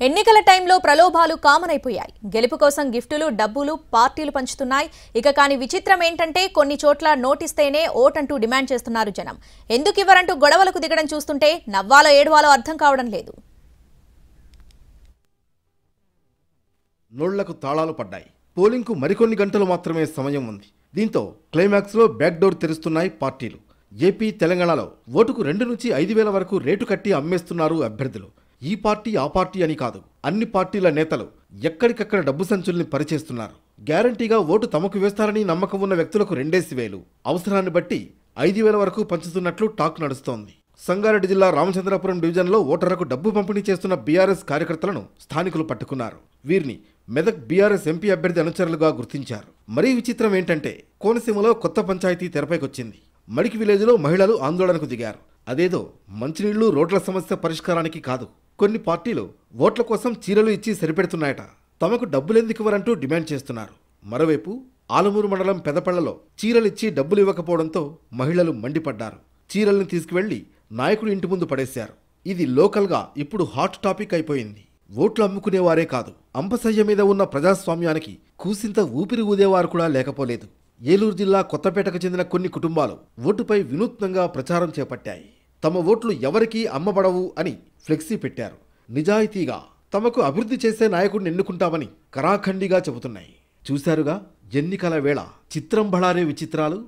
ఎన్నికల టైంలో ప్రలోభాలు కామన్ అయిపోయాయి. గెలుపు కోసం గిఫ్టులు, డబ్బులు పార్టీలు పంచుతున్నాయి. కానీ విచిత్రం ఏంటంటే కొన్ని చోట్ల నోటిస్తేనే ఓటంటూ డిమాండ్ చేస్తున్నారు జనం. ఎందుకు ఇవ్వరంటూ గొడవలకు దిగడం చూస్తుంటే నవ్వాలో ఏడవాలో అర్థం కావడం లేదు. నోళ్లకు తాళాలు పడ్డాయి. పోలింగ్కు మరికొన్ని గంటలు మాత్రమే సమయం ఉంది. దీంతో క్లైమాక్స్లో బ్యాక్ డోర్ తెరుస్తున్నాయి పార్టీలు. ఏపీ, తెలంగాణలో ఓటుకు 2 నుంచి 5,000 వరకు రేటు కట్టి అమ్మేస్తున్నారు అభ్యర్థులు. ఈ పార్టీ ఆ పార్టీ అని కాదు, అన్ని పార్టీల నేతలు ఎక్కడికక్కడ డబ్బు సంచుల్ని పరిచేస్తున్నారు. గ్యారంటీగా ఓటు తమకు వేస్తారని నమ్మకం ఉన్న వ్యక్తులకు 2,000, అవసరాన్ని బట్టి 5,000 వరకు పంచుతున్నట్లు టాక్ నడుస్తోంది. సంగారెడ్డి జిల్లా రామచంద్రపురం డివిజన్లో ఓటర్లకు డబ్బు పంపిణీ చేస్తున్న బీఆర్ఎస్ కార్యకర్తలను స్థానికులు పట్టుకున్నారు. వీరిని మెదక్ బీఆర్ఎస్ ఎంపీ అభ్యర్థి అనుచరులుగా గుర్తించారు. మరీ విచిత్రం ఏంటంటే కోనసీమలో కొత్త పంచాయతీ తెరపైకొచ్చింది. మడికి విలేజ్లో మహిళలు ఆందోళనకు దిగారు. అదేదో మంచినీళ్లు, రోడ్ల సమస్య పరిష్కారానికి కాదు. కొన్ని పార్టీలు ఓట్ల కోసం చీరలు ఇచ్చి సరిపెడుతున్నాయట. తమకు డబ్బులెందుకివ్వరంటూ డిమాండ్ చేస్తున్నారు. మరోవైపు ఆలమూరు మండలం పెదపళ్లలో చీరలిచ్చి డబ్బులు ఇవ్వకపోవడంతో మహిళలు మండిపడ్డారు. చీరల్ని తీసుకువెళ్లి నాయకుడి ఇంటి ముందు పడేశారు. ఇది లోకల్గా ఇప్పుడు హాట్ టాపిక్ అయిపోయింది. ఓట్లు అమ్ముకునేవారే కాదు, అంపశయ్య మీద ఉన్న ప్రజాస్వామ్యానికి కూసింత ఊపిరి ఊదేవారు కూడా లేకపోలేదు. ఏలూరు జిల్లా కొత్తపేటకు చెందిన కొన్ని కుటుంబాలు ఓటుపై వినూత్నంగా ప్రచారం చేపట్టాయి. తమ ఓట్లు ఎవరికీ అమ్మబడవు అని ఫ్లెక్సీ పెట్టారు. నిజాయితీగా తమకు అభివృద్ధి చేసే నాయకుడిని ఎన్నుకుంటామని కరాఖండిగా చెబుతున్నాయి. చూశారుగా ఎన్నికల వేళ చిత్రం బళారే విచిత్రాలు.